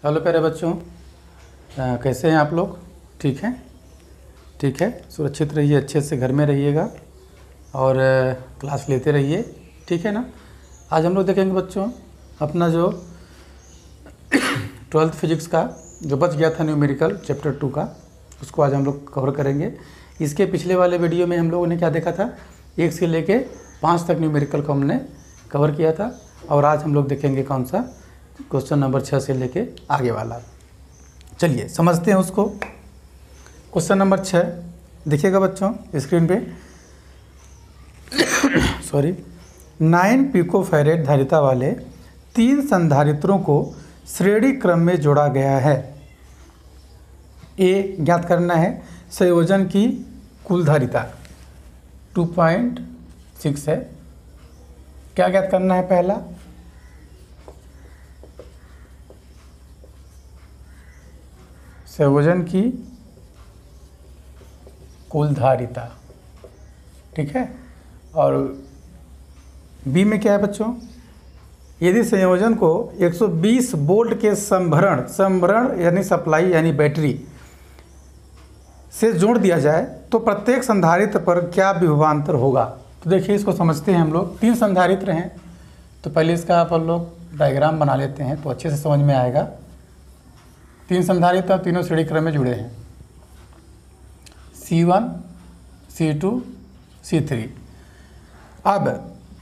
Hello प्यारे बच्चों, कैसे हैं आप लोग? ठीक हैं? ठीक है, सुरक्षित रहिए, अच्छे से घर में रहिएगा और क्लास लेते रहिए, ठीक है ना। आज हम लोग देखेंगे बच्चों अपना जो 12th फिजिक्स का जो बच गया था न्यूमेरिकल चैप्टर 2 का, उसको आज हम लोग कवर करेंगे। इसके पिछले वाले वीडियो में हम लोगों ने क्या देखा था, 1 से लेके 5 तक न्यूमेरिकल को हमने कवर किया था और आज हम लोग देखेंगे कौन सा क्वेश्चन नंबर 6 से लेके आगे वाला। चलिए समझते हैं उसको। क्वेश्चन नंबर 6 देखिएगा बच्चों स्क्रीन पे। सॉरी 9 पिकोफैरेड धारिता वाले 3 संधारित्रों को श्रेणी क्रम में जोड़ा गया है। ए ज्ञात करना है संयोजन की कुल धारिता 2.6 है। क्या ज्ञात करना है? पहला संयोजन की कुल धारिता, ठीक है। और बी में क्या है बच्चों, यदि संयोजन को 120 वोल्ट के संभरण यानी सप्लाई यानी बैटरी से जोड़ दिया जाए तो प्रत्येक संधारित्र पर क्या विभवांतर होगा। तो देखिए इसको समझते हैं हम लोग। 3 संधारित्र हैं, तो पहले इसका अपन लोग डायग्राम बना लेते हैं तो अच्छे से समझ में आएगा। 3 संधारित्र तीनों श्रेणी क्रम में जुड़े हैं, C1, C2, C3। अब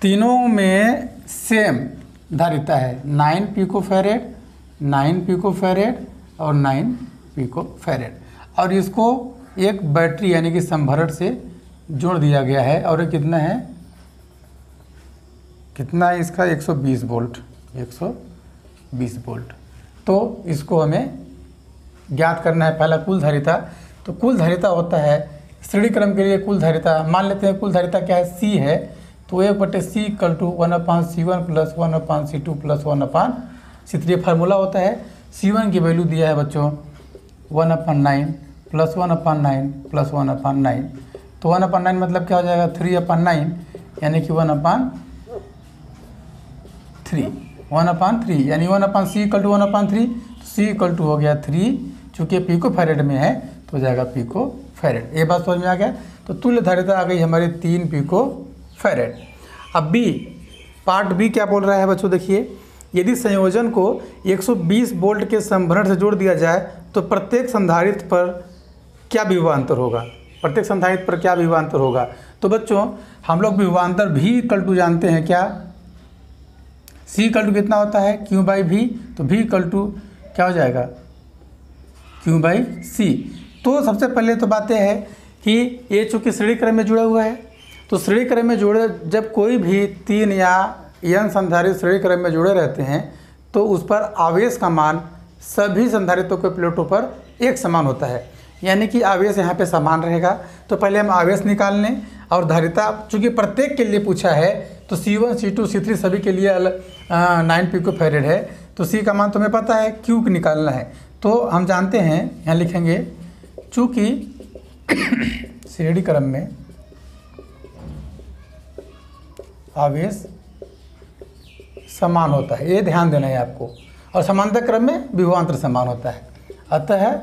तीनों में सेम धारिता है 9 पिकोफैरेड, 9 पिकोफैरेड और 9 पिकोफैरेड, और इसको एक बैटरी यानी कि संभरण से जोड़ दिया गया है। और ये कितना है, कितना है इसका 120 वोल्ट, 120 वोल्ट। तो इसको हमें ज्ञात करना है पहला कुल धारिता। तो कुल धारिता होता है श्रेणी क्रम के लिए कुल धारिता, मान लेते हैं कुल धारिता क्या है, C है, तो 1/C = 1/C1 + 1/C2 + 1/C3 formula होता है। C1 की वैल्यू दिया है बच्चों 1/9 + 1/9 + 1/9, तो 1/9 मतलब क्या हो जाएगा 3/9 यानी कि 1/3 यानी 1/C = 1/3, तो C = हो गया 3, चूँकि पिकोफैरेड में है तो हो जाएगा पिकोफैरेड। ये बात समझ में आ गया। तो तुल्य धारिता आ गई हमारी 3 पिकोफैरेड। अब बी, पार्ट बी क्या बोल रहा है बच्चों, देखिए यदि संयोजन को 120 वोल्ट के संभरण से जोड़ दिया जाए तो प्रत्येक संधारित्र पर क्या विभवांतर होगा, प्रत्येक संधारित्र पर क्या विभवांतर होगा। तो बच्चों हम लोग विभवांतर V = जानते हैं क्या, C = कितना होता है Q/V, तो V = क्या हो जाएगा Q/C। तो सबसे पहले तो बात यह है कि ये चूँकि श्रेणी क्रम में जुड़ा हुआ है, तो श्रेणी क्रम में जुड़े जब कोई भी 3 या n संधारित्र श्रेणी क्रम में जुड़े रहते हैं तो उस पर आवेश का मान सभी संधारित्रों के प्लेटों पर एक समान होता है, यानी कि आवेश यहाँ पे समान रहेगा। तो पहले हम आवेश निकाल लें और धारिता चूँकि प्रत्येक के लिए पूछा है तो C1, C2, C3 सभी के लिए 9 पिकोफैरेड है, तो C का मान तुम्हें पता है, Q निकालना है। तो हम जानते हैं, यहाँ लिखेंगे चूँकि श्रेणी क्रम में आवेश समान होता है, ये ध्यान देना है आपको, और समांतर क्रम में विभवांतर समान होता है। अतः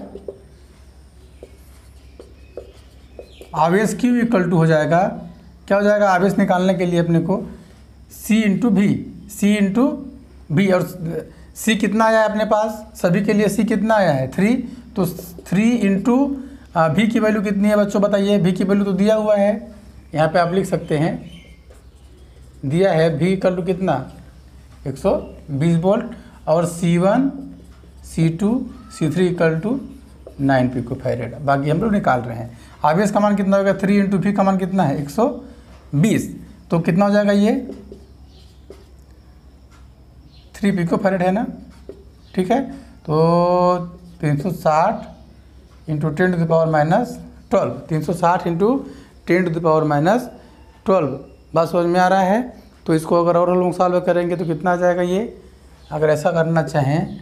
आवेश Q = हो जाएगा, क्या हो जाएगा, आवेश निकालने के लिए अपने को C × V, और C कितना आया है अपने पास, सभी के लिए C कितना आया है 3, तो 3 × V की वैल्यू कितनी है बच्चों बताइए। V की वैल्यू तो दिया हुआ है, यहाँ पे आप लिख सकते हैं, दिया है V = कितना 120 वोल्ट, और C1, C2, C3 = 9 पिकोफैरेड। बाकी हम लोग निकाल रहे हैं। आवेश का मान कितना होगा, 3 × V का मान कितना है 120, तो कितना हो जाएगा ये 3 पिकोफैरेड है ना, ठीक है। तो 360 × 10⁻⁻12, 360 × 10⁻⁻12, बात समझ में आ रहा है। तो इसको अगर और लोग सॉल्व करेंगे तो कितना आ जाएगा ये, अगर ऐसा करना चाहें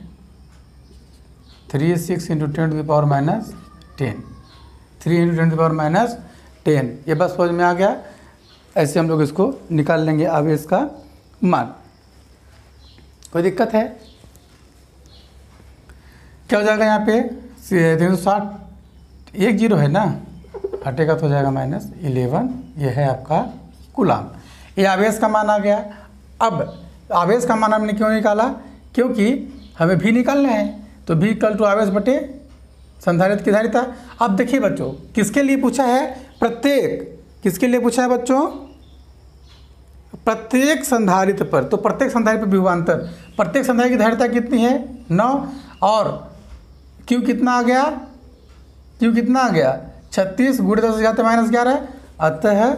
36 × 10⁻⁻10, 3 × 10⁻⁻10, ये बस समझ में आ गया। ऐसे हम लोग इसको निकाल लेंगे आवेश का मान। कोई दिक्कत है? क्या हो जाएगा यहाँ पे 360, 1 0 है ना, हटेगा तो हो जाएगा -11। ये है आपका कूलाम। ये आवेश का मान आ गया। अब आवेश का मान हमने क्यों निकाला, क्योंकि हमें भी निकालना है, तो भी इक्वल टू आवेश बटे संधारित्र की धारिता। अब देखिए बच्चों, किसके लिए पूछा है, प्रत्येक, किसके लिए पूछा है बच्चों, प्रत्येक संधारित्र पर। तो प्रत्येक संधारित्र पर विभवांतर, प्रत्येक संधारित्र की धारिता कितनी है 9, और क्यू कितना आ गया, क्यू कितना आ गया 36 × 10⁻11। अतः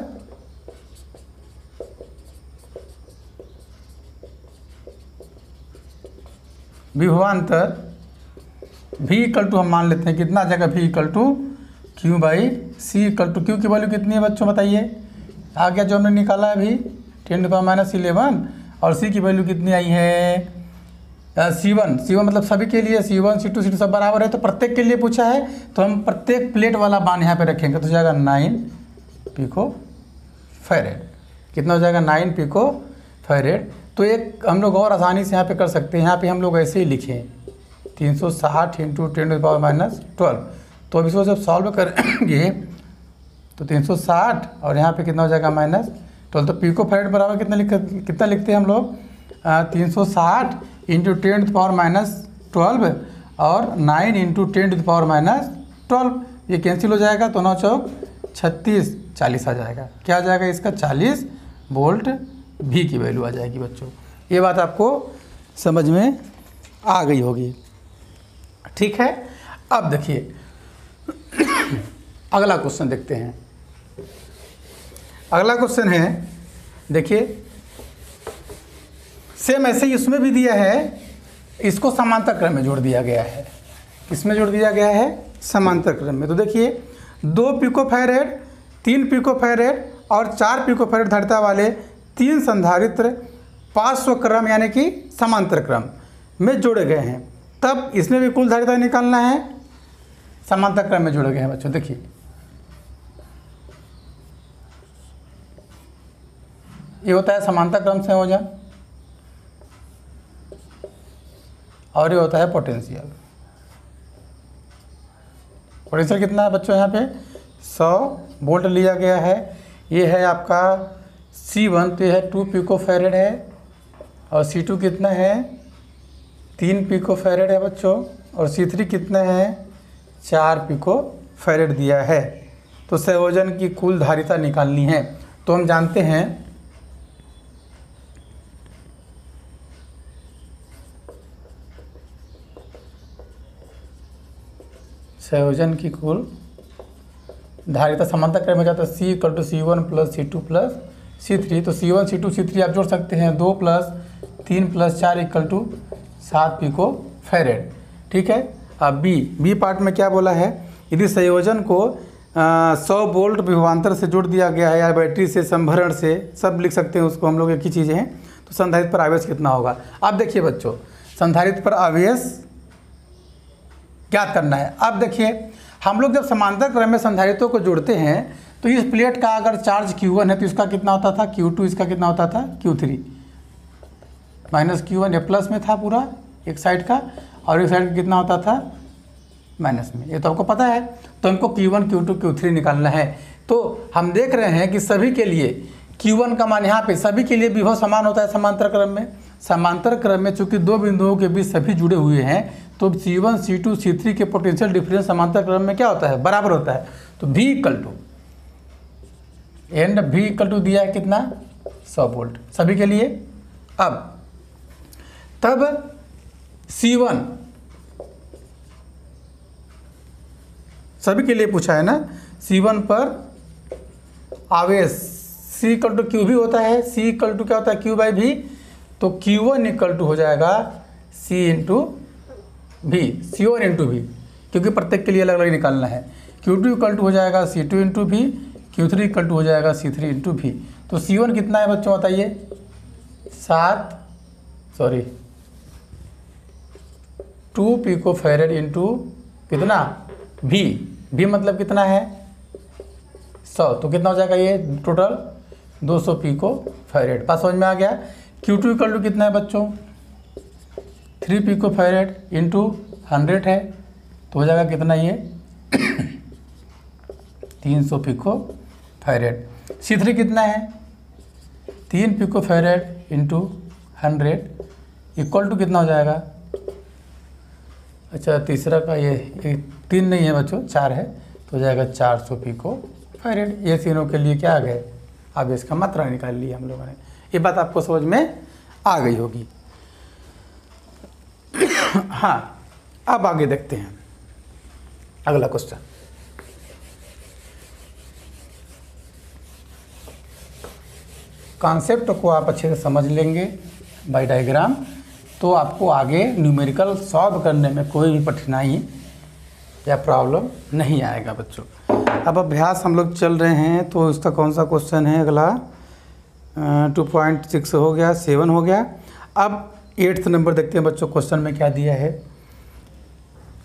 विभवांतर V इक्वल टू हम मान लेते हैं कितना आ जाएगा, V equal to Q/C equal to, Q की वैल्यू कितनी है बच्चों बताइए, आ गया जो हमने निकाला है अभी 10⁻11, और C की वैल्यू कितनी आई है C1 मतलब सभी के लिए C1 C2 सब बराबर है, तो प्रत्येक के लिए पूछा है, तो हम प्रत्येक प्लेट वाला मान यहाँ पे रखेंगे, तो हो जाएगा 9 पिको-फैरेड। कितना हो जाएगा 9 पिको-फैरेड। तो एक हम लोग और आसानी से यहाँ पे कर सकते हैं, यहाँ पे हम लोग ऐसे ही लिखें 360 × 10⁻12। तो अब इसको जब सॉल्व करेंगे तो 360 और यहाँ पे कितना हो जाएगा -12। तो पिको-फैरेड बराबर कितना लिखते हैं हम लोग 360 × 10⁻12 और 9 × 10⁻12। ये कैंसिल हो जाएगा, तो 9 चौक 36, 40 आ जाएगा। क्या आ जाएगा इसका 40 वोल्ट भी की वैल्यू आ जाएगी बच्चों। ये बात आपको समझ में आ गई होगी, ठीक है। अब देखिए अगला क्वेश्चन देखते हैं। अगला क्वेश्चन है, देखिए सेम ऐसे ही इसमें भी दिया है, इसको समांतर क्रम में जोड़ दिया गया है। किसमें जोड़ दिया गया है, समांतर क्रम में। तो देखिए 2 पिको-फैरेड, 3 पिको-फैरेड और 4 पिको-फैरेड धारिता वाले 3 संधारित्र पार्श्व क्रम यानी कि समांतर क्रम में जोड़े गए हैं। तब इसमें भी कुल धारिता निकालना है, समांतर क्रम में जोड़े गए हैं बच्चों। देखिए ये होता है समांतर क्रम संयोजन, और ये होता है पोटेंशियल। पोटेंशियल कितना है बच्चों, यहाँ पे 100 वोल्ट लिया गया है। ये है आपका C1, तो यह है 2 पिको-फैरेड है, और C2 कितना है 3 पिको-फैरेड है बच्चों, और C3 कितना है 4 पिको-फैरेड दिया है। तो संयोजन की कुल धारिता निकालनी है। तो हम जानते हैं संयोजन की कुल धारिता समांतर क्रम में जाता है C = C1 + C2 + C3। तो C1 C2 C3 आप जोड़ सकते हैं, 2 + 3 + 4 = 7 पिको-फैरेड, ठीक है। अब बी पार्ट में क्या बोला है, यदि संयोजन को 100 वोल्ट विभवांतर से जोड़ दिया गया है, या बैटरी से, संभरण से, सब लिख सकते हैं उसको हम लोग, एक ही चीज़ें हैं। तो संधारित्र पर आवेश कितना होगा। अब देखिए बच्चों, संधारित्र पर आवेश ज्ञात करना है। अब देखिए हम लोग जब समांतर क्रम में संधारित्रों को जोड़ते हैं, तो इस प्लेट का अगर चार्ज Q1 है तो इसका कितना होता था Q2, इसका कितना होता था Q3, -Q1 ये प्लस में था पूरा एक साइड का, और एक साइड का कितना होता था माइनस में। ये तो आपको पता है। तो हमको Q1 Q2 Q3 निकालना है। तो हम देख रहे हैं कि सभी के लिए Q1 का मान यहाँ पे सभी के लिए विभव समान होता है समांतर क्रम में। समांतर क्रम में चूंकि दो बिंदुओं के बीच सभी जुड़े हुए हैं, तो C1 C2 C3 के पोटेंशियल डिफरेंस समांतर क्रम में क्या होता है, बराबर होता है। तो V इक्वल टू दिया है कितना 100 वोल्ट सभी के लिए। अब तब C1 सभी के लिए पूछा है ना, C1 पर आवेश C इक्वल टू क्यू भी होता है। C इक्वल टू क्या होता है Q/V, तो Q1 इक्वल टू हो जाएगा C into V, C1 into V, क्योंकि प्रत्येक के लिए अलग अलग निकालना है। Q2 इक्वल टू हो जाएगा C2 into V, Q3 equal to हो जाएगा C3 इंटू V। तो C1 कितना है बच्चों बताइए 2 पिको फैरेड इंटू कितना V मतलब कितना है 100, तो कितना हो जाएगा ये टोटल 200 पिको फैरेड। पास समझ में आ गया। Q2 इक्वल टू कितना है बच्चों 3 पिको फैरेड इंटू 100 है तो हो जाएगा कितना ये 300 पिको फैरेड। C3 कितना है 3 pico farad into 100 equal to कितना हो जाएगा। अच्छा तीसरा का ये 3 नहीं है बच्चों 4 है तो हो जाएगा 400 पिको फैरेड। ये तीनों के लिए क्या आ गए आवेश का मात्रा निकाल ली हम लोगों ने। ये बात आपको समझ में आ गई होगी। हाँ अब आगे देखते हैं अगला क्वेश्चन। कॉन्सेप्ट को आप अच्छे से समझ लेंगे बाय डायग्राम तो आपको आगे न्यूमेरिकल सॉल्व करने में कोई भी कठिनाई या प्रॉब्लम नहीं आएगा बच्चों। अब अभ्यास हम लोग चल रहे हैं तो इसका कौन सा क्वेश्चन है अगला 2.6 हो गया, 7 हो गया। अब 8th नंबर देखते हैं बच्चों क्वेश्चन में क्या दिया है।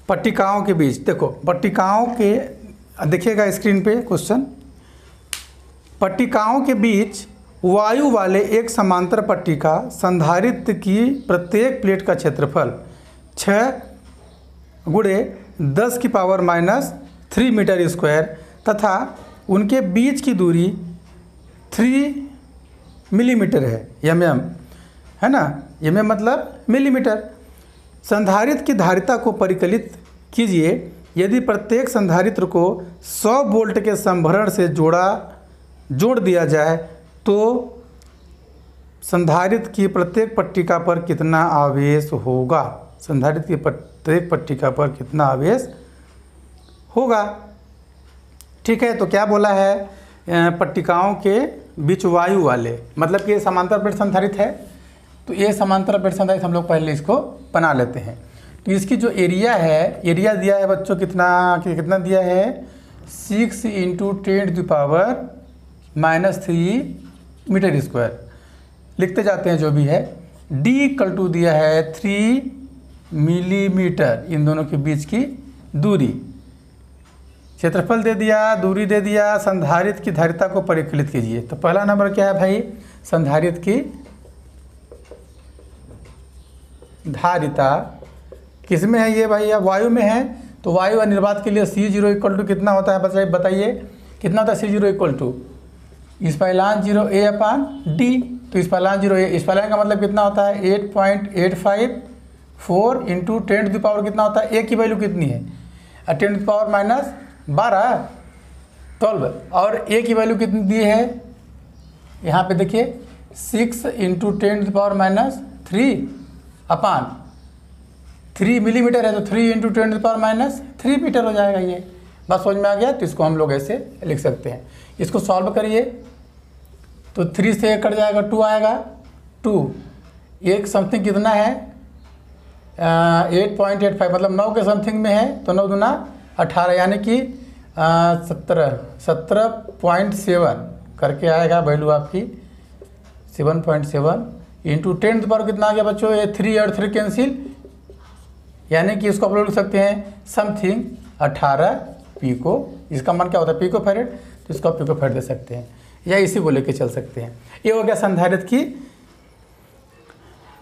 पट्टिकाओं के बीच देखो पट्टिकाओं के देखिएगा स्क्रीन पे क्वेश्चन। पट्टिकाओं के बीच वायु वाले एक समांतर पट्टिका संधारित्र की प्रत्येक प्लेट का क्षेत्रफल 6 × 10⁻³ मीटर स्क्वायर तथा उनके बीच की दूरी 3 मिलीमीटर है mm है ना। mm मतलब मिलीमीटर। संधारित्र की धारिता को परिकलित कीजिए। यदि प्रत्येक संधारित्र को 100 वोल्ट के संभरण से जोड़ दिया जाए तो संधारित्र की प्रत्येक पट्टिका पर कितना आवेश होगा। संधारित्र की प्रत्येक पट्टिका पर कितना आवेश होगा। ठीक है तो क्या बोला है पट्टिकाओं के बीच वायु वाले मतलब कि ये समांतर प्लेट संधारित्र है तो ये समांतर प्लेट संधारित्र हम लोग पहले इसको बना लेते हैं। तो इसकी जो एरिया है एरिया दिया है बच्चों कितना दिया है 6 × 10⁻³ मीटर स्क्वायर। लिखते जाते हैं जो भी है। D दिया है 3 मिलीमीटर इन दोनों के बीच की दूरी। क्षेत्रफल दे दिया दूरी दे दिया। संधारित्र की धारिता को परिकलित कीजिए। तो पहला नंबर क्या है भाई संधारित्र की धारिता किस में है ये भाई या वायु में है। तो वायु अनिर्वात के लिए C0 = कितना होता है बताइए कितना होता है C0 = स्पाइलान 0 A/D। तो स्पाइलान 0 A स्पाइलान का मतलब कितना होता है 8.854 × 10⁻³ कितना होता है। A की वैल्यू कितनी है 10⁻12 और A की वैल्यू कितनी दी है यहाँ पे देखिए 6 × 10⁻³ मिलीमीटर है तो 3 × 10⁻³ मीटर हो जाएगा। ये बात समझ में आ गया। तो इसको हम लोग ऐसे लिख सकते हैं। इसको सॉल्व करिए तो 3 से 1 कट जाएगा 2 आएगा 2 एक समथिंग कितना है 8.85 मतलब 9 के समथिंग में है तो 9 दूना 18 यानी कि 17.7 करके आएगा वैल्यू आपकी 7.7 इंटू 10 पर कितना आ गया बच्चों ये 3 और 3 कैंसिल यानी कि इसको आप लोग लिख सकते हैं समथिंग 18 पिको। इसका मान क्या होता है पिको फैरेड तो इसको पिको फैरेड दे सकते हैं या इसी को लेके चल सकते हैं। ये हो गया संधारित्र की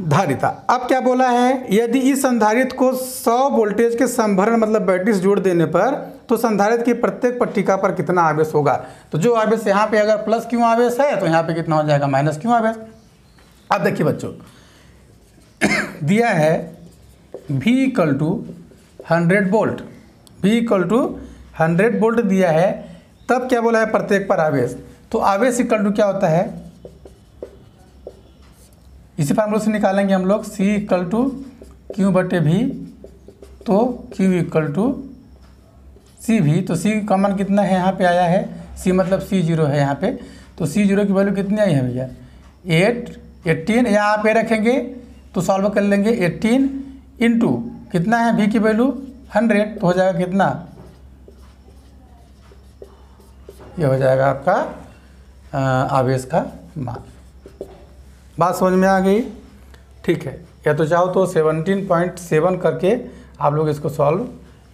धारिता। अब क्या बोला है यदि इस संधारित्र को 100 वोल्टेज के संभरण मतलब बैटरी से जोड़ देने पर तो संधारित्र की प्रत्येक पट्टिका पर कितना आवेश होगा। तो जो आवेश यहाँ पे अगर प्लस क्यों आवेश है तो यहाँ पे कितना हो जाएगा माइनस क्यों आवेश। अब देखिए बच्चों दिया है V = 100 वोल्ट V = 100 वोल्ट दिया है। तब क्या बोला है प्रत्येक पर आवेश। तो आवेश इक्वल टू क्या होता है इसी फार्मूले से निकालेंगे हम लोग C = Q/V तो Q = CV। तो C का मान कितना है यहाँ पे आया है C मतलब C0 है यहाँ पे तो C0 की वैल्यू कितनी आई है भैया 18 यहाँ पे रखेंगे तो सॉल्व कर लेंगे 18 इंटू कितना है V की वैल्यू 100 तो हो जाएगा कितना ये हो जाएगा आपका आवेश का मान। बात समझ में आ गई। ठीक है या तो चाहो तो 17.7 करके आप लोग इसको सॉल्व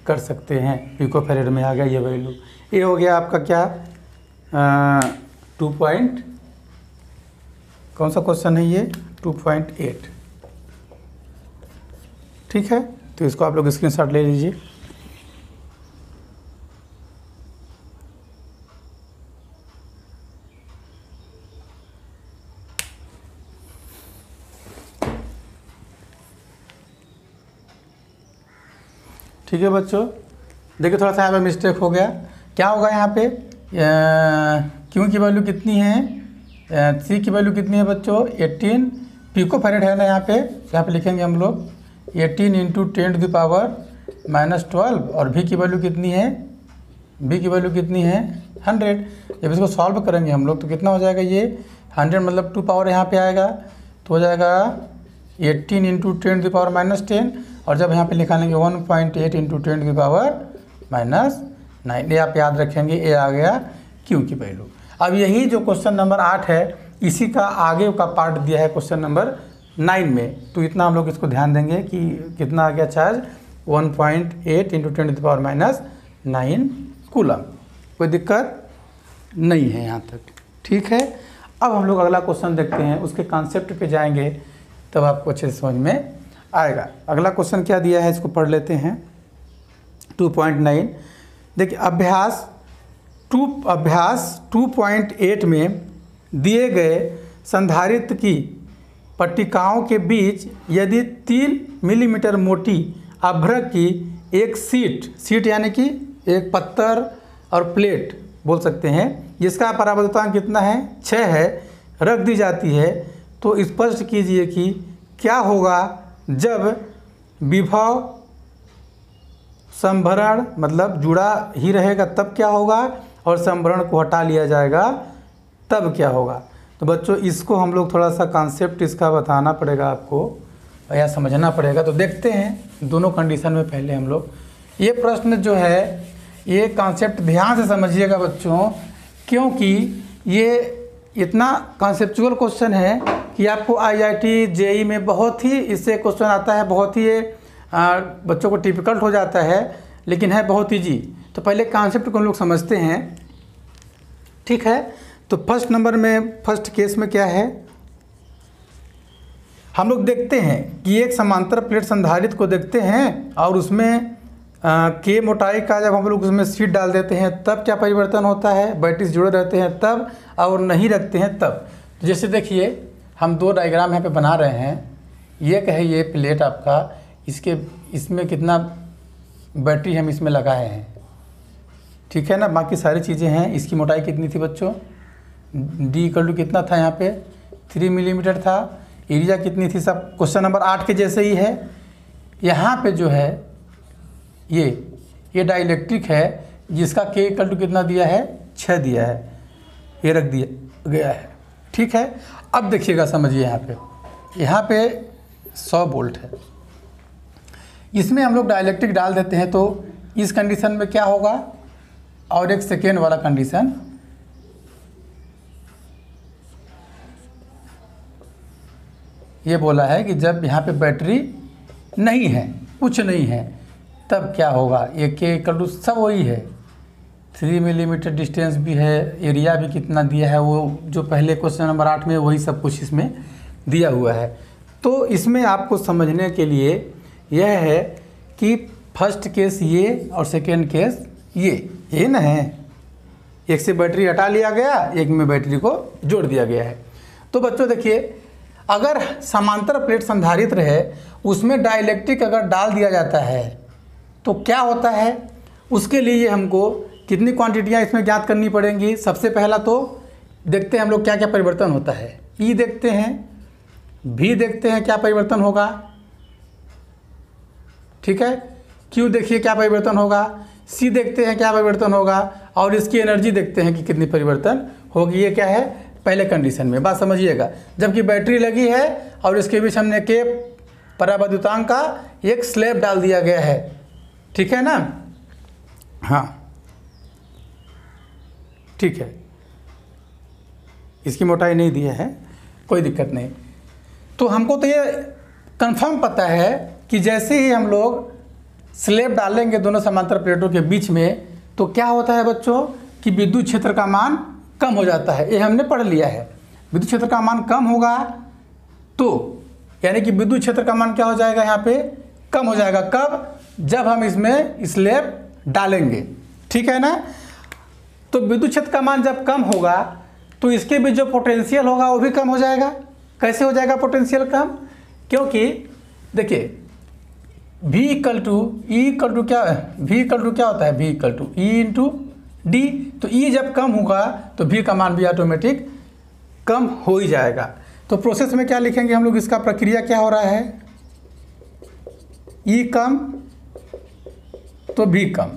कर सकते हैं। पिको फैरेड में आ गया ये वैल्यू। ये हो गया आपका क्या 2 पॉइंट कौन सा क्वेश्चन है ये 2.8। ठीक है तो इसको आप लोग स्क्रीनशॉट ले लीजिए। ठीक है बच्चों, देखिए थोड़ा सा यहाँ पे मिस्टेक हो गया। क्या होगा यहाँ पे, क्यू की वैल्यू कितनी है, सी की वैल्यू कितनी है बच्चों, 18 पिको फैरेड है ना। यहाँ पे लिखेंगे हम लोग 18 इंटू 10⁻⁻12 और भी की वैल्यू कितनी है, बी की वैल्यू कितनी है 100। जब इसको सॉल्व करेंगे हम लोग तो कितना हो जाएगा, ये 100 मतलब 2 पावर यहाँ पे आएगा तो हो जाएगा 18 इंटू 10⁻⁻10 और जब यहाँ पे निकालेंगे 1.8 इंटू 10⁻⁻9। ये आप याद रखेंगे, ये आ गया क्यू की वैल्यू। अब यही जो क्वेश्चन नंबर 8 है इसी का आगे का पार्ट दिया है क्वेश्चन नंबर 9 में। तो इतना हम लोग इसको ध्यान देंगे कि कितना आ गया चार्ज, 1.8 इंटू 10⁻⁹ कूलम। कोई दिक्कत नहीं है यहाँ तक, ठीक है। अब हम लोग अगला क्वेश्चन देखते हैं, उसके कॉन्सेप्ट पे जाएंगे तब आपको अच्छे से समझ में आएगा। अगला क्वेश्चन क्या दिया है इसको पढ़ लेते हैं। 2.9 देखिए, अभ्यास 2.8 में दिए गए संधारित्र की पट्टिकाओं के बीच यदि 3 मिलीमीटर मोटी अभ्रक की एक सीट यानी कि एक पत्थर और प्लेट बोल सकते हैं, जिसका परावर्तनांक कितना है 6 है, रख दी जाती है, तो स्पष्ट कीजिए कि क्या होगा जब विभव संभरण मतलब जुड़ा ही रहेगा तब क्या होगा, और संभरण को हटा लिया जाएगा तब क्या होगा। तो बच्चों इसको हम लोग थोड़ा सा कॉन्सेप्ट इसका बताना पड़ेगा आपको या समझना पड़ेगा। तो देखते हैं दोनों कंडीशन में पहले हम लोग ये प्रश्न जो है ये कॉन्सेप्ट ध्यान से समझिएगा बच्चों, क्योंकि ये इतना कॉन्सेप्चुअल क्वेश्चन है कि आपको IIT JEE में बहुत ही इससे क्वेश्चन आता है, बहुत ही ये बच्चों को डिफिकल्ट हो जाता है, लेकिन है बहुत ईजी। तो पहले कॉन्सेप्ट को हम लोग समझते हैं, ठीक है। तो फर्स्ट नंबर में फर्स्ट केस में क्या है, हम लोग देखते हैं कि एक समांतर प्लेट संधारित्र को देखते हैं और उसमें के मोटाई का जब हम लोग उसमें सीट डाल देते हैं तब क्या परिवर्तन होता है, बैटरी जुड़े रहते हैं तब, और नहीं रखते हैं तब। जैसे देखिए हम 2 डायग्राम यहाँ पे बना रहे हैं, ये कहे ये प्लेट आपका, इसमें कितना बैटरी हम इसमें लगाए हैं, ठीक है ना। बाकी सारी चीज़ें हैं। इसकी मोटाई कितनी थी बच्चों, D = कितना था यहाँ पे 3 मिलीमीटर था। एरिया कितनी थी, सब क्वेश्चन नंबर 8 के जैसे ही है। यहाँ पे जो है ये डाइलेक्ट्रिक है जिसका K = कितना दिया है 6 दिया है, ये रख दिया गया है, ठीक है। अब देखिएगा समझिए, यहाँ पे 100 वोल्ट है, इसमें हम लोग डाइलेक्ट्रिक डाल देते हैं तो इस कंडीशन में क्या होगा, और एक सेकेंड वाला कंडीशन, ये बोला है कि जब यहाँ पे बैटरी नहीं है, कुछ नहीं है, तब क्या होगा। ये K = सब वही है, 3 मिलीमीटर डिस्टेंस भी है, एरिया भी कितना दिया है वो जो पहले क्वेश्चन नंबर 8 में वही सब कुछ इसमें दिया हुआ है। तो इसमें आपको समझने के लिए यह है कि फर्स्ट केस ये और सेकेंड केस ये ना है, एक से बैटरी हटा लिया गया, एक में बैटरी को जोड़ दिया गया है। तो बच्चों देखिए, अगर समांतर प्लेट संधारित्र है उसमें डाइलेक्ट्रिक अगर डाल दिया जाता है तो क्या होता है, उसके लिए हमको कितनी क्वांटिटियाँ इसमें ज्ञात करनी पड़ेंगी। सबसे पहला तो देखते हैं हम लोग क्या क्या परिवर्तन होता है। E देखते हैं, V देखते हैं क्या परिवर्तन होगा, ठीक है। Q देखिए क्या परिवर्तन होगा, C देखते हैं क्या परिवर्तन होगा, और इसकी एनर्जी देखते हैं कि कितनी परिवर्तन होगी। ये क्या है पहले कंडीशन में, बात समझिएगा। जबकि बैटरी लगी है और इसके बीच हमने के परावर्तनांक का एक स्लैब डाल दिया गया है, ठीक है ना। हाँ ठीक है, इसकी मोटाई नहीं दिया है, कोई दिक्कत नहीं। तो हमको तो ये कंफर्म पता है कि जैसे ही हम लोग स्लैब डालेंगे दोनों समांतर प्लेटों के बीच में तो क्या होता है बच्चों कि विद्युत क्षेत्र का मान कम हो जाता है। ये हमने पढ़ लिया है, विद्युत क्षेत्र का मान कम होगा तो यानी कि विद्युत क्षेत्र का मान क्या हो जाएगा यहाँ पे कम हो जाएगा। कब? जब हम इसमें स्लैब डालेंगे, ठीक है ना। तो विद्युत क्षेत्र का मान जब कम होगा तो इसके भी जो पोटेंशियल होगा वो भी कम हो जाएगा। कैसे हो जाएगा पोटेंशियल कम? क्योंकि देखिए V इक्वल टू क्या होता है? V equal to E into D. तो E जब कम होगा तो V का मान भी ऑटोमेटिक कम हो ही जाएगा। तो प्रोसेस में क्या लिखेंगे हम लोग, इसका प्रक्रिया क्या हो रहा है? E कम तो V कम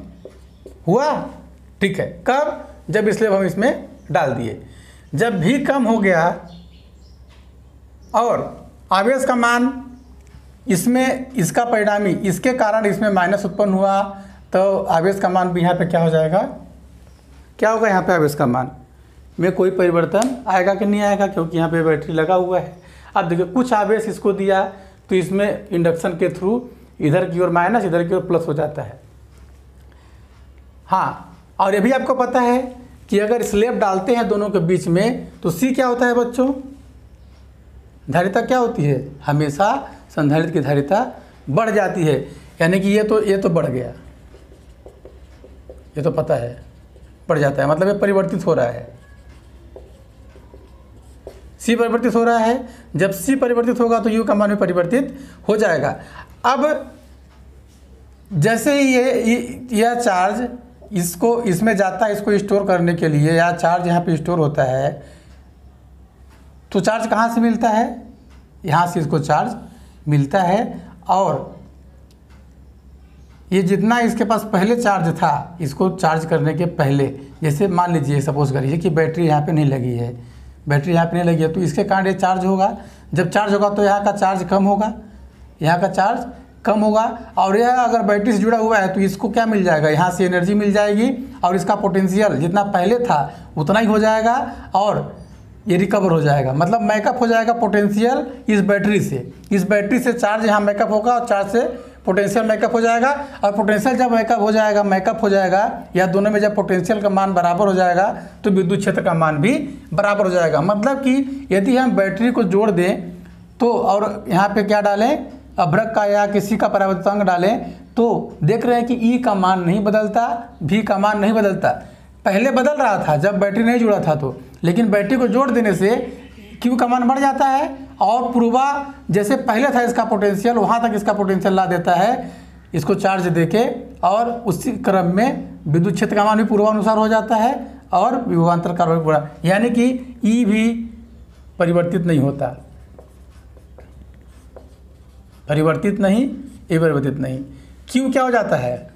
हुआ, ठीक है। कब? जब स्लैब हम इसमें डाल दिए। जब V कम हो गया और आवेश का मान इसमें, इसका परिणामी, इसके कारण इसमें माइनस उत्पन्न हुआ, तो आवेश का मान भी यहाँ पे क्या हो जाएगा? क्या होगा यहाँ पे? आवेश का मान में कोई परिवर्तन आएगा कि नहीं आएगा? क्योंकि यहाँ पे बैटरी लगा हुआ है। अब देखिए कुछ आवेश इसको दिया तो इसमें इंडक्शन के थ्रू इधर की ओर माइनस, इधर की ओर प्लस हो जाता है। हाँ, और ये भी आपको पता है कि अगर स्लैब डालते हैं दोनों के बीच में तो C क्या होता है बच्चों? धारिता क्या होती है? हमेशा संधारित्र की धारिता बढ़ जाती है। यानी कि ये तो बढ़ गया, ये तो पता है बढ़ जाता है, मतलब ये परिवर्तित हो रहा है। C परिवर्तित हो रहा है। जब C परिवर्तित होगा तो U का मान भी परिवर्तित हो जाएगा। अब जैसे ही यह चार्ज इसमें जाता है, इसको स्टोर करने के लिए, या चार्ज यहाँ पे स्टोर होता है, तो चार्ज कहाँ से मिलता है? यहाँ से इसको चार्ज मिलता है। और ये जितना इसके पास पहले चार्ज था, इसको चार्ज करने के पहले, जैसे मान लीजिए सपोज करिए कि बैटरी यहाँ पे नहीं लगी है, बैटरी यहाँ पे नहीं लगी है, तो इसके कारण ये चार्ज होगा। जब चार्ज होगा तो यहाँ का चार्ज कम होगा, यहाँ का चार्ज कम होगा। और यह अगर बैटरी से जुड़ा हुआ है तो इसको क्या मिल जाएगा? यहाँ से एनर्जी मिल जाएगी और इसका पोटेंशियल जितना पहले था उतना ही हो जाएगा और ये रिकवर हो जाएगा, मतलब मैकअप हो जाएगा पोटेंशियल इस बैटरी से। इस बैटरी से चार्ज यहाँ मैकअप होगा और चार्ज से पोटेंशियल मैकअप हो जाएगा। और पोटेंशियल जब मैकअप हो जाएगा या दोनों में जब पोटेंशियल का मान बराबर हो जाएगा तो विद्युत क्षेत्र का मान भी बराबर हो जाएगा। मतलब कि यदि हम बैटरी को जोड़ दें तो, और यहाँ पे क्या डालें, अभ्रक का या किसी का परावर्तनांक डालें, तो देख रहे हैं कि E का मान नहीं बदलता, V का मान नहीं बदलता। पहले बदल रहा था जब बैटरी नहीं जुड़ा था तो, लेकिन बैटरी को जोड़ देने से Q का मान बढ़ जाता है और पूर्वा जैसे पहले था इसका पोटेंशियल, वहाँ तक इसका पोटेंशियल ला देता है इसको चार्ज देके, और उसी क्रम में विद्युत क्षेत्र का मान भी पूर्वानुसार हो जाता है और विभवांतर कार्य भी पूरा, यानी कि E भी परिवर्तित नहीं होता, परिवर्तित नहीं, ए परिवर्तित नहीं। Q क्या हो जाता है?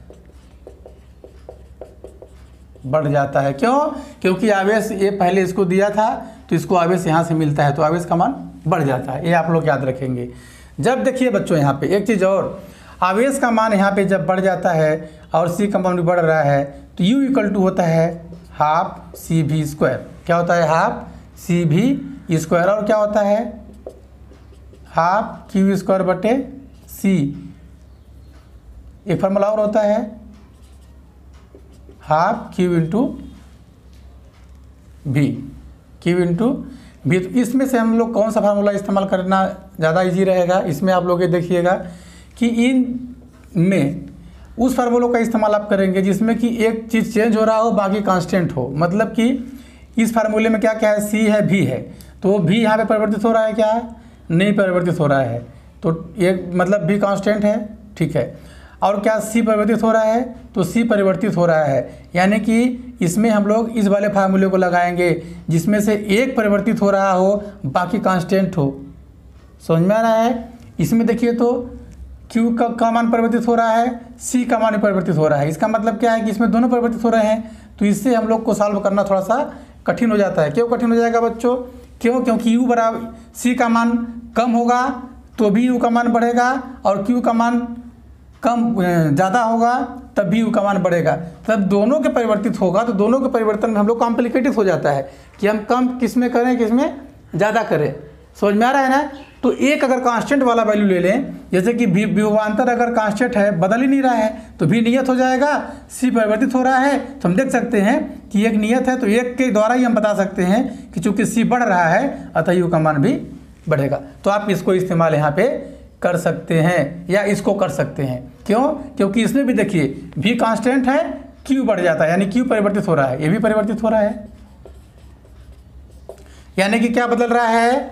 बढ़ जाता है। क्यों? क्योंकि आवेश ये पहले इसको दिया था तो इसको आवेश यहाँ से मिलता है तो आवेश का मान बढ़ जाता है। ये आप लोग याद रखेंगे। जब देखिए बच्चों यहाँ पे एक चीज़ और, आवेश का मान यहाँ पे जब बढ़ जाता है और C का मान भी बढ़ रहा है तो U इक्वल टू होता है हाफ CV स्क्वायर। क्या होता है? Half CV square. और क्या होता है? हाफ Q स्क्वायर बटे C। एक फार्मूला और होता है half Q into V, Q into V। तो इसमें से हम लोग कौन सा फार्मूला इस्तेमाल करना ज़्यादा इजी रहेगा? इसमें आप लोग ये देखिएगा कि इन में उस फार्मूलों का इस्तेमाल आप करेंगे जिसमें कि एक चीज़ चेंज हो रहा हो बाकी कांस्टेंट हो। मतलब कि इस फार्मूले में क्या क्या है? C है, V है, तो V यहाँ पे परिवर्तित हो रहा है क्या? नहीं परिवर्तित हो रहा है, तो एक मतलब V कांस्टेंट है, ठीक है। और क्या C परिवर्तित हो रहा है? तो C परिवर्तित हो रहा है, यानी कि इसमें हम लोग इस वाले फार्मूले को लगाएंगे जिसमें से एक परिवर्तित हो रहा हो बाकी कांस्टेंट हो। समझ में आ रहा है? इसमें देखिए तो Q का मान परिवर्तित हो रहा है, C का मान भी परिवर्तित हो रहा है। इसका मतलब क्या है कि इसमें दोनों परिवर्तित हो रहे हैं, तो इससे हम लोग को सॉल्व करना थोड़ा सा कठिन हो जाता है। क्यों कठिन हो जाएगा बच्चों? क्यों? क्योंकि U बराबर C का मान कम होगा तो भी U का मान बढ़ेगा, और Q का मान कम ज़्यादा होगा तब भी U का मान बढ़ेगा। तब दोनों के परिवर्तित होगा तो दोनों के परिवर्तन में हम लोग कॉम्प्लिकेटेड हो जाता है कि हम कम किस में करें, किस में ज़्यादा करें। समझ में आ रहा है ना? तो एक अगर कांस्टेंट वाला वैल्यू ले लें, जैसे कि विभवांतर अगर कांस्टेंट है, बदल ही नहीं रहा है, तो भी नियत हो जाएगा। C परिवर्तित हो रहा है तो हम देख सकते हैं कि एक नियत है, तो एक के द्वारा ही हम बता सकते हैं कि चूंकि C बढ़ रहा है अतः U का मान भी बढ़ेगा। तो आप इसको इस्तेमाल यहाँ पे कर सकते हैं या इसको कर सकते हैं। क्यों? क्योंकि इसमें भी देखिए V कांस्टेंट है, Q बढ़ जाता है, यानी Q परिवर्तित हो रहा है, ये भी परिवर्तित हो रहा है। यानी कि क्या बदल रहा है?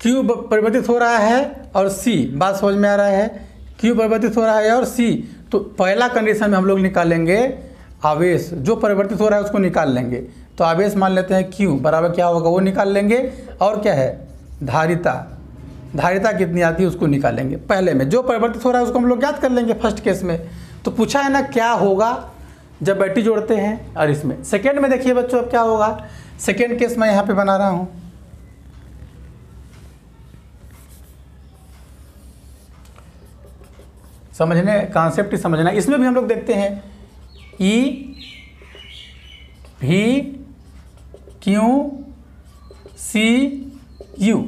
Q परिवर्तित हो रहा है और C, बात समझ में आ रहा है? Q परिवर्तित हो रहा है और C। तो पहला कंडीशन में हम लोग निकालेंगे आवेश, जो परिवर्तित हो रहा है उसको निकाल लेंगे। तो आवेश मान लेते हैं Q बराबर क्या होगा वो निकाल लेंगे, और क्या है? धारिता, धारिता कितनी आती है उसको निकालेंगे। पहले में जो परिवर्तित हो रहा है उसको हम लोग याद कर लेंगे फर्स्ट केस में। तो पूछा है ना क्या होगा जब बैटरी जोड़ते हैं, और इसमें सेकेंड में देखिए बच्चों अब क्या होगा। सेकेंड केस मैं यहाँ पे बना रहा हूँ, समझने कॉन्सेप्ट ही समझना। इसमें भी हम लोग देखते हैं E V Q C U।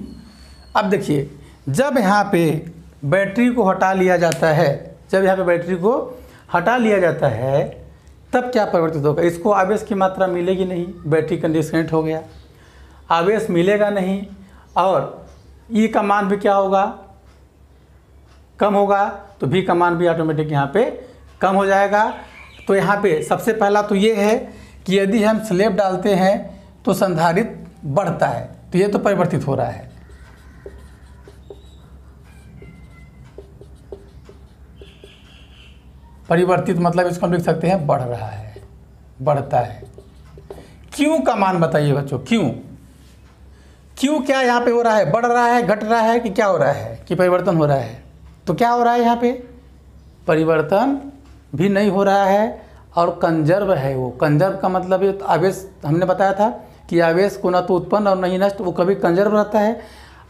अब देखिए जब यहाँ पे बैटरी को हटा लिया जाता है, जब यहाँ पे बैटरी को हटा लिया जाता है तब क्या परिवर्तित होगा? इसको आवेश की मात्रा मिलेगी नहीं, बैटरी का डिस्कनेक्ट हो गया, आवेश मिलेगा नहीं, और E का मान भी क्या होगा? कम होगा, तो V का मान भी ऑटोमेटिक यहाँ पे कम हो जाएगा। तो यहाँ पे सबसे पहला तो ये है कि यदि हम स्लैब डालते हैं तो संधारित्र बढ़ता है, तो ये तो परिवर्तित हो रहा है। परिवर्तित मतलब इसको हम लिख सकते हैं बढ़ रहा है, बढ़ता है। क्यों का मान बताइए बच्चों, क्यों? क्यों क्या यहाँ पे हो रहा है? बढ़ रहा है, घट रहा है, कि क्या हो रहा है? कि परिवर्तन हो रहा है? तो क्या हो रहा है यहाँ पे? परिवर्तन भी नहीं हो रहा है और कंजर्व है। वो कंजर्व का मतलब ये आवेश, हमने बताया था कि आवेश को ना तो उत्पन्न और नहीं नष्ट, वो कभी कंजर्व रहता है,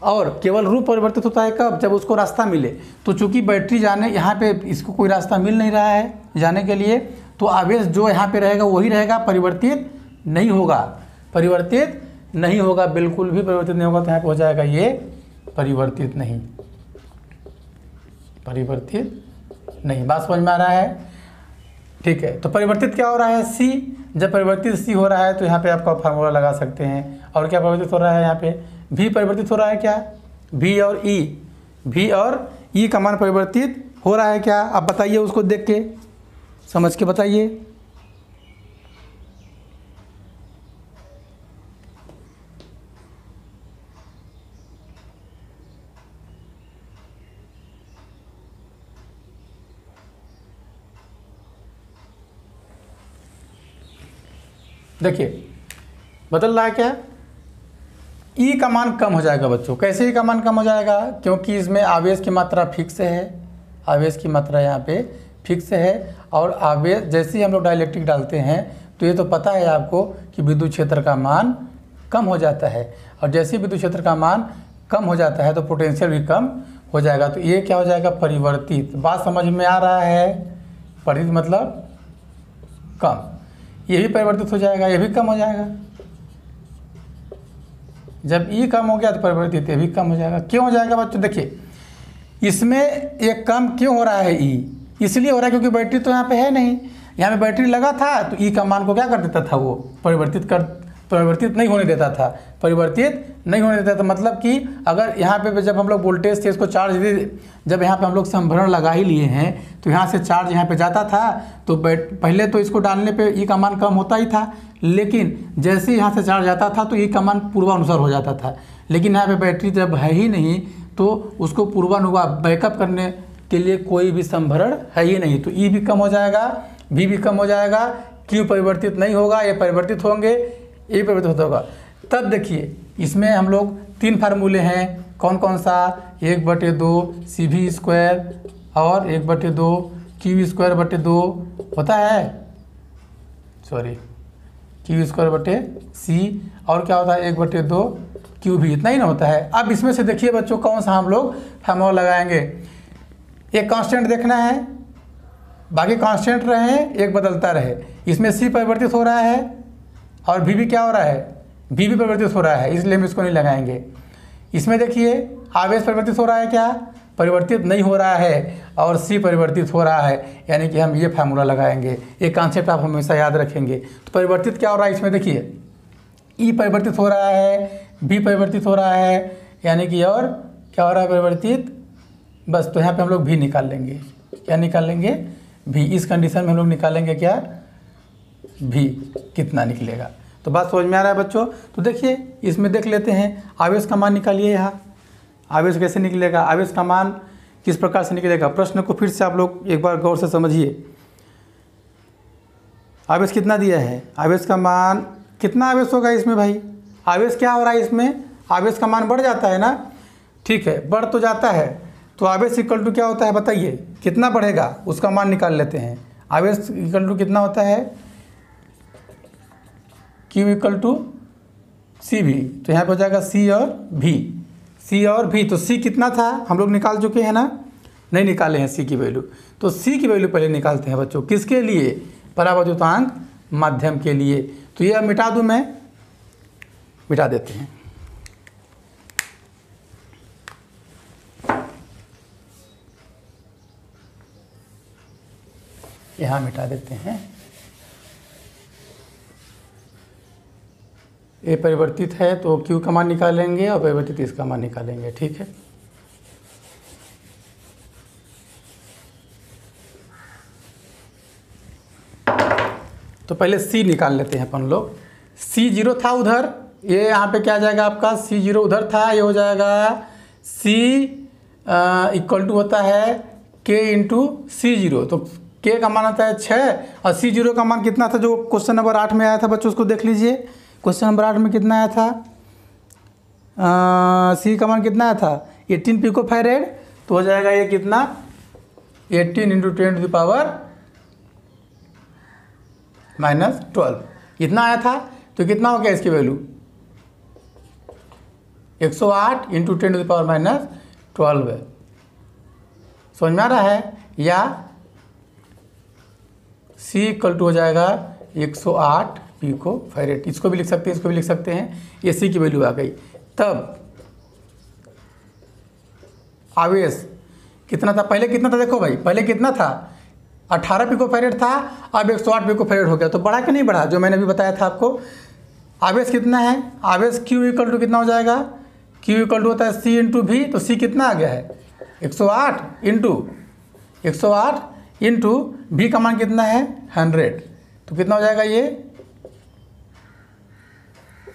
और केवल रूप परिवर्तित होता है कब? जब उसको रास्ता मिले। तो चूंकि बैटरी जाने, यहाँ पे इसको कोई रास्ता मिल नहीं रहा है जाने के लिए, तो आवेश जो यहाँ पे रहेगा वही रहेगा, परिवर्तित नहीं होगा, परिवर्तित नहीं होगा, बिल्कुल भी परिवर्तित नहीं होगा। तो यहाँ पे हो जाएगा ये परिवर्तित नहीं, परिवर्तित नहीं। बात समझ में आ रहा है? ठीक है। तो परिवर्तित क्या हो रहा है? C। जब परिवर्तित C हो रहा है तो यहाँ पे आपका फार्मूला लगा सकते हैं। और क्या परिवर्तित हो रहा है? यहाँ पे V परिवर्तित हो रहा है क्या? V और E, V और E का मान परिवर्तित हो रहा है क्या? आप बताइए, उसको देख के समझ के बताइए। देखिए बदल रहा है क्या? E का मान कम हो जाएगा बच्चों। कैसे E का मान कम हो जाएगा? क्योंकि इसमें आवेश की मात्रा फिक्स है, आवेश की मात्रा यहाँ पे फिक्स है, और आवेश जैसे ही हम लोग डाइलेक्ट्रिक डालते हैं तो ये तो पता है आपको कि विद्युत क्षेत्र का मान कम हो जाता है, और जैसे ही विद्युत क्षेत्र का मान कम हो जाता है तो पोटेंशियल भी कम हो जाएगा। तो ये क्या हो जाएगा? परिवर्तित। बात समझ में आ रहा है? परिवर्तित मतलब कम, ये भी परिवर्तित हो जाएगा, ये भी कम हो जाएगा। जब E कम हो गया तो परिवर्तित ये भी कम हो जाएगा। क्यों हो जाएगा बच्चों? देखिए इसमें ये कम क्यों हो रहा है? E इसलिए हो रहा है क्योंकि बैटरी तो यहाँ पे है नहीं। यहाँ पे बैटरी लगा था तो E का मान को क्या कर देता था? वो परिवर्तित नहीं होने देता था, परिवर्तित नहीं होने देता था। मतलब कि अगर यहाँ पे जब हम लोग वोल्टेज थे इसको चार्ज, जब यहाँ पे हम लोग संभरण लगा ही लिए हैं तो यहाँ से चार्ज यहाँ पे जाता था, तो पहले तो इसको डालने पे E का मान कम होता ही था, लेकिन जैसे यहाँ से चार्ज आता था तो E का मान पूर्वानुसार हो जाता था। लेकिन यहाँ पे बैटरी जब है ही नहीं तो उसको पूर्वानुमान बैकअप करने के लिए कोई भी संभरण है ही नहीं, तो E भी कम हो जाएगा, V भी कम हो जाएगा, Q परिवर्तित नहीं होगा, ये परिवर्तित होंगे, ये परिवर्तित होगा। तब देखिए इसमें हम लोग 3 फार्मूले हैं, कौन कौन सा? 1/2 CV² और 1/2 Q²/2 होता है, सॉरी Q²/C, और क्या होता है? 1/2 QV, इतना ही ना होता है। अब इसमें से देखिए बच्चों कौन सा हम लोग फार्मूला लगाएंगे। एक कांस्टेंट देखना है, बाकी कांस्टेंट रहे, एक बदलता रहे। इसमें C परिवर्तित हो रहा है और V भी क्या हो रहा है? V भी परिवर्तित हो रहा है, इसलिए हम इसको नहीं लगाएंगे। इसमें देखिए आवेश परिवर्तित हो रहा है क्या? परिवर्तित नहीं हो रहा है, और C परिवर्तित हो रहा है, यानी कि हम ये फार्मूला लगाएंगे। ये कॉन्सेप्ट आप हमेशा याद रखेंगे। तो परिवर्तित क्या हो रहा है इसमें? देखिए E परिवर्तित हो रहा है, V परिवर्तित हो रहा है, यानी कि और क्या हो रहा है? परिवर्तित बस। तो यहाँ पे हम लोग भी निकाल लेंगे। क्या निकाल लेंगे? भी। इस कंडीशन में हम लोग निकालेंगे क्या? भी कितना निकलेगा। तो बात समझ में आ रहा है बच्चों? तो देखिए इसमें देख लेते हैं, आवेश का मान निकालिए। यहाँ आवेश कैसे निकलेगा? आवेश का मान किस प्रकार से निकलेगा? प्रश्न को फिर से आप लोग एक बार गौर से समझिए। आवेश कितना दिया है? आवेश का मान कितना आवेश होगा इसमें भाई? आवेश क्या हो रहा है इसमें? आवेश का मान बढ़ जाता है ना। ठीक है, बढ़ तो जाता है। तो आवेश इक्वल टू क्या होता है बताइए? कितना बढ़ेगा उसका मान निकाल लेते हैं। आवेश इक्वल टू कितना होता है? Q इक्वल टू सी भी। तो यहाँ पर हो जाएगा C और V। C और V। तो C कितना था हम लोग निकाल चुके हैं ना? नहीं निकाले हैं C की वैल्यू। तो C की वैल्यू पहले निकालते हैं बच्चों। किसके लिए? परावैद्युतांक माध्यम के लिए। तो ये मिटा दूं मैं, मिटा देते हैं। यहाँ मिटा देते हैं। ये परिवर्तित है तो Q का मान निकालेंगे और परिवर्तित इसका मान निकालेंगे। ठीक है, तो पहले C निकाल लेते हैं अपन लोग। C 0 था उधर, ये यहाँ पे क्या आ जाएगा आपका? C 0 उधर था, ये हो जाएगा C इक्वल टू होता है K इंटू C0। तो K का मान आता है 6 और C0 का मान कितना था जो क्वेश्चन नंबर 8 में आया था बच्चों? उसको देख लीजिए। क्वेश्चन नंबर 8 में कितना आया था? C का मान कितना आया था? 18 पिको फैरेड। तो हो जाएगा ये कितना? 18 इंटू 10 टू द पावर -12 इतना आया था। तो कितना हो गया इसकी value? 108 into 10 to the power -12 है। समझ में आ रहा है? या C इक्वल टू हो जाएगा 108 पिको फैरेड। इसको भी लिख सकते हैं, इसको भी लिख सकते हैं। ये C की वैल्यू आ गई। तब आवेश कितना था? पहले कितना था देखो भाई, पहले कितना था? 18 पिको फैरेड था, अब 108 पिको फैरेड हो गया। तो बढ़ा कि नहीं बढ़ा? जो मैंने अभी बताया था आपको। आवेश कितना है? आवेश Q इक्वल टू कितना हो जाएगा? Q इक्वल टू होता है C इंटू भी। तो C कितना आ गया है? 108 इंटू भी का मान कितना है? 100। तो कितना हो जाएगा ये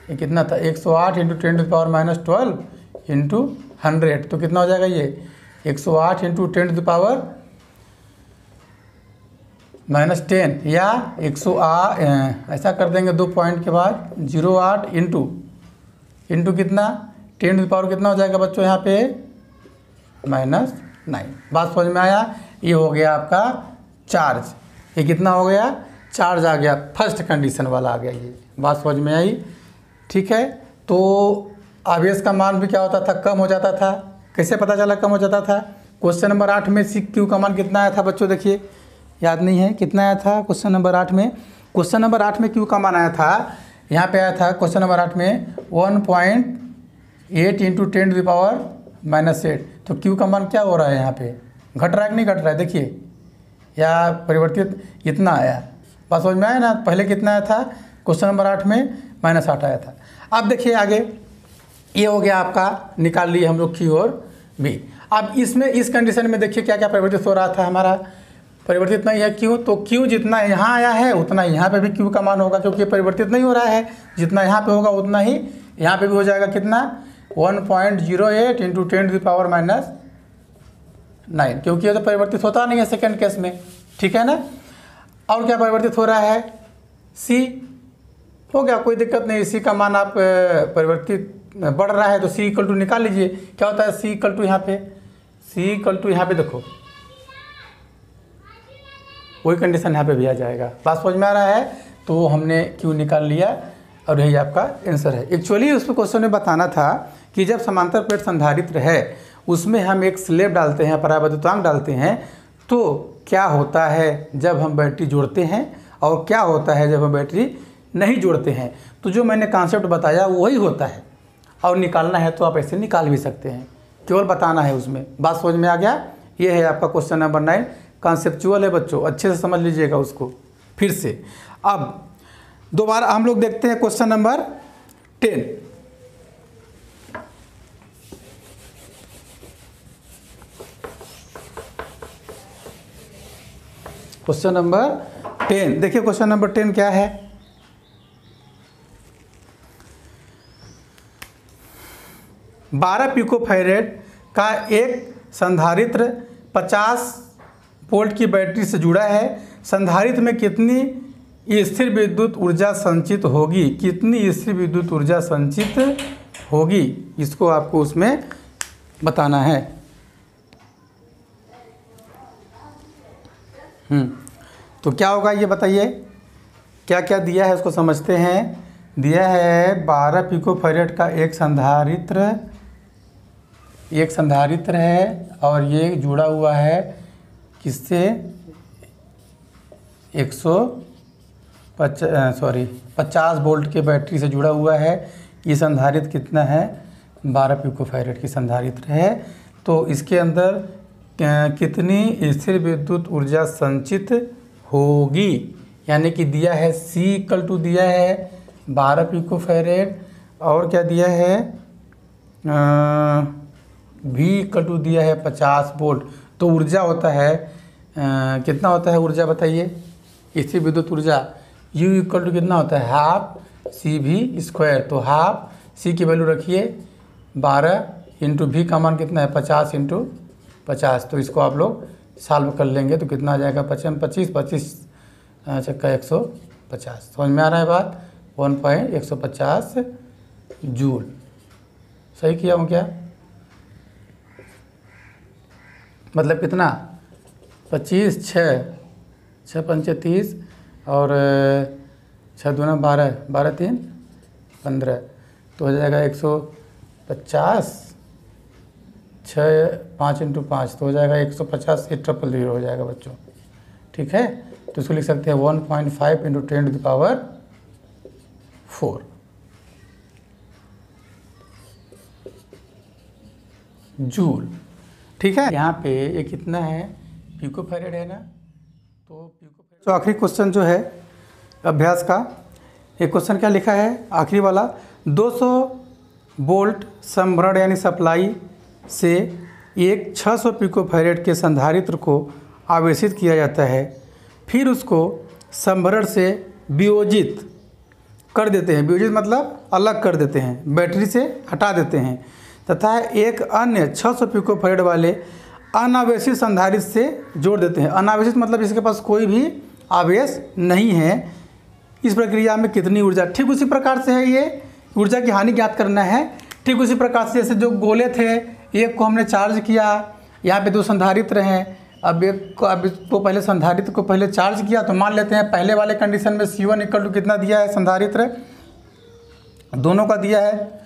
कितना था? 108 into 10 to the power -12 into 100। तो कितना हो जाएगा ये? 108 इंटू 10 टू द पावर -10 या 108 ऐसा कर देंगे 2 पॉइंट के बाद 08 इंटू कितना? 10 टू द पावर कितना हो जाएगा बच्चों यहाँ पे? -9। बात समझ में आया? ये हो गया आपका चार्ज। ये कितना हो गया? चार्ज आ गया, फर्स्ट कंडीशन वाला आ गया। ये बात समझ में आई? ठीक है, तो आवेश का मान भी क्या होता था? कम हो जाता था। कैसे पता चला कम हो जाता था? क्वेश्चन नंबर 8 में Q का मान कितना आया था बच्चों? देखिए, याद नहीं है कितना आया था क्वेश्चन नंबर 8 में? क्वेश्चन नंबर 8 में Q का मान आया था, यहाँ पे आया था क्वेश्चन नंबर 8 में 1.8 इंटू 10 टू द पावर -8। तो Q का मान क्या हो रहा है यहाँ पे? घट रहा है कि नहीं घट रहा है? देखिए, या परिवर्तित इतना आया। बात समझ में आया ना? पहले कितना आया था क्वेश्चन नंबर 8 में? -8 आया था। अब देखिए आगे, ये हो गया आपका, निकाल लिए हम लोग Q और B। अब इसमें इस कंडीशन में देखिए क्या क्या परिवर्तित हो रहा था हमारा? परिवर्तित नहीं है Q, तो Q जितना यहाँ आया है उतना यहाँ पे भी Q का मान होगा, क्योंकि परिवर्तित नहीं हो रहा है। जितना यहाँ पे होगा उतना ही यहाँ पे भी हो जाएगा। कितना? 1.08 इंटू 10 टू द पावर -9, क्योंकि ये तो परिवर्तित होता नहीं है सेकेंड केस में। ठीक है ना? और क्या परिवर्तित हो रहा है? C हो गया, कोई दिक्कत नहीं। C का मान आप परिवर्तित बढ़ रहा है तो C इक्वल टू निकाल लीजिए। क्या होता है C इक्वल टू? यहाँ पे C इक्वल टू यहाँ पे देखो, वही कंडीशन यहाँ पे भी आ जाएगा। बात समझ में आ रहा है? तो हमने Q निकाल लिया और यही आपका आंसर है। एक्चुअली उस क्वेश्चन में बताना था कि जब समांतर प्लेट संधारित्र है उसमें हम एक स्लेब डालते हैं, परावैद्युतांक डालते हैं, तो क्या होता है जब हम बैटरी जोड़ते हैं और क्या होता है जब हम बैटरी नहीं जोड़ते हैं। तो जो मैंने कॉन्सेप्ट बताया वही होता है, और निकालना है तो आप ऐसे निकाल भी सकते हैं, केवल बताना है उसमें। बात समझ में आ गया? ये है आपका क्वेश्चन नंबर 9। कॉन्सेप्चुअल है बच्चों, अच्छे से समझ लीजिएगा उसको फिर से। अब दोबारा हम लोग देखते हैं क्वेश्चन नंबर 10। क्वेश्चन नंबर 10 देखिए, क्वेश्चन नंबर 10 क्या है? 12 पिकोफैरेड का एक संधारित्र 50 वोल्ट की बैटरी से जुड़ा है। संधारित्र में कितनी स्थिर विद्युत ऊर्जा संचित होगी? कितनी स्थिर विद्युत ऊर्जा संचित होगी, इसको आपको उसमें बताना है। तो क्या होगा ये बताइए, क्या क्या दिया है उसको समझते हैं। दिया है 12 पिकोफैरेड का एक संधारित्र है और ये जुड़ा हुआ है किससे? 50 वोल्ट के बैटरी से जुड़ा हुआ है। ये संधारित्र कितना है? 12 पिकोफैरेड की संधारित्र है। तो इसके अंदर कितनी स्थिर विद्युत ऊर्जा संचित होगी, यानी कि दिया है C = दिया है 12 पिकोफैरेड और क्या दिया है V = दिया है 50 वोल्ट। तो ऊर्जा होता है कितना होता है ऊर्जा बताइए? स्थिर विद्युत ऊर्जा U = कितना होता है? Half CV²। तो हाफ C की वैल्यू रखिए 12 इंटू V का मान कितना है? 50 इंटू 50। तो इसको आप लोग सॉल्व कर लेंगे तो कितना आ जाएगा? 25 चक्का 150। समझ में आ रहा है बात? 1.150 जूल। सही किया हूँ क्या? मतलब कितना? 25 6 पंचे 30 और 6 दूना 12 12 3 15। तो हो जाएगा 150 6 5 इंटू 5 तो हो जाएगा 150। 800 हो जाएगा बच्चों, ठीक है। तो इसको लिख सकते हैं 1.5 इंटू 10⁴ जूल, ठीक है। यहाँ पे ये कितना है? पिकोफैरेड है ना। तो पिकोफैरेड। तो आखिरी क्वेश्चन जो है अभ्यास का, एक क्वेश्चन क्या लिखा है आखिरी वाला? 200 वोल्ट संभरण यानी सप्लाई से एक 600 पिकोफैरेड के संधारित्र को आवेशित किया जाता है, फिर उसको संभरण से वियोजित कर देते हैं। वियोजित मतलब अलग कर देते हैं, बैटरी से हटा देते हैं, तथा एक अन्य 600 पिकोफैरेड वाले अनावेशित संधारित्र से जोड़ देते हैं। अनावेशित मतलब इसके पास कोई भी आवेश नहीं है। इस प्रक्रिया में कितनी ऊर्जा? ठीक उसी प्रकार से है, ये ऊर्जा की हानि ज्ञात करना है। ठीक उसी प्रकार से जैसे जो गोले थे, एक को हमने चार्ज किया, यहाँ पे 2 संधारित्र हैं। अब इसको पहले संधारित्र को पहले चार्ज किया, तो मान लेते हैं पहले वाले कंडीशन में C1 = कितना दिया है? संधारित्र दोनों का दिया है।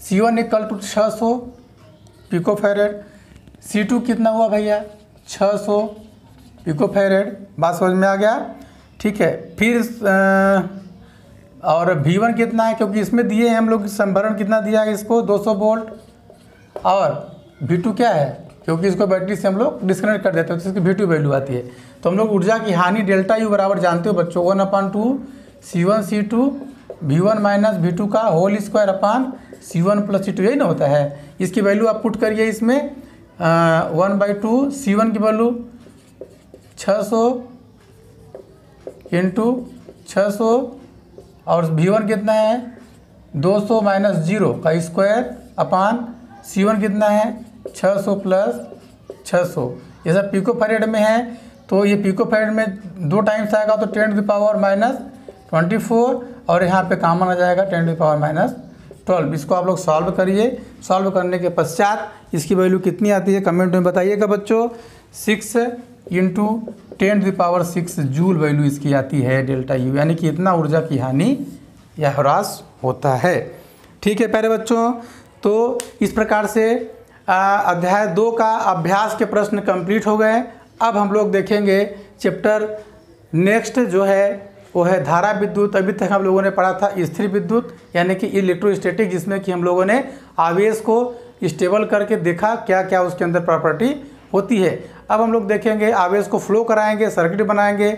C1 = 600 पिकोफैरेड, C2 कितना हुआ भैया? 600 पिकोफैरेड। बात समझ में आ गया, ठीक है। फिर और V1 कितना है? क्योंकि इसमें दिए हैं हम लोग संभरण कितना दिया है इसको? 200 वोल्ट। और V2 क्या है? क्योंकि इसको बैटरी से हम लोग डिस्कनेक्ट कर देते हैं तो इसकी V2 वैल्यू आती है। तो हम लोग ऊर्जा की हानि ΔU बराबर जानते हो बच्चों, 1/2 C1 C2 V1 minus V2 का whole square upon C1 + C2, यही ना होता है। इसकी वैल्यू आप पुट करिए इसमें 1/2 C1 की वैल्यू 600 इंटू 600 और V1 कितना है? 200 माइनस 0 का स्क्वायर अपान C1 कितना है? 600 + 600। ये सब पिकोफैरेड में है, तो ये पिकोफैरेड में 2 टाइम्स आएगा तो 10⁻24 और यहाँ पे कॉमन आ जाएगा 10⁻12। इसको आप लोग सॉल्व करिए। सॉल्व करने के पश्चात इसकी वैल्यू कितनी आती है कमेंट में बताइएगा बच्चों। 6 × 10⁶ जूल वैल्यू इसकी आती है ΔU, यानी कि इतना ऊर्जा की हानि या ह्रास होता है। ठीक है प्यारे बच्चों, तो इस प्रकार से अध्याय 2 का अभ्यास के प्रश्न कंप्लीट हो गए। अब हम लोग देखेंगे चैप्टर नेक्स्ट जो है वो है धारा विद्युत। अभी तक हम लोगों ने पढ़ा था स्थिर विद्युत यानी कि इलेक्ट्रोस्टैटिक, जिसमें कि हम लोगों ने आवेश को स्टेबल करके देखा क्या क्या उसके अंदर प्रॉपर्टी होती है। अब हम लोग देखेंगे आवेश को फ्लो कराएंगे, सर्किट बनाएंगे,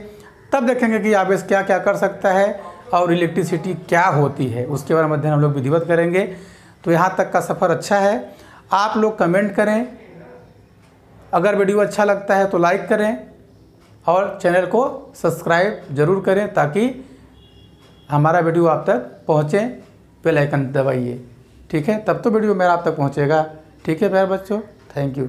तब देखेंगे कि आवेश क्या क्या कर सकता है और इलेक्ट्रिसिटी क्या होती है, उसके बारे में अध्ययन हम लोग विधिवत करेंगे। तो यहाँ तक का सफ़र अच्छा है। आप लोग कमेंट करें, अगर वीडियो अच्छा लगता है तो लाइक करें और चैनल को सब्सक्राइब ज़रूर करें ताकि हमारा वीडियो आप तक पहुँचे। बेल आइकन दबाइए, ठीक है, तब तो वीडियो मेरा आप तक पहुँचेगा। ठीक है प्यारे बच्चों, थैंक यू।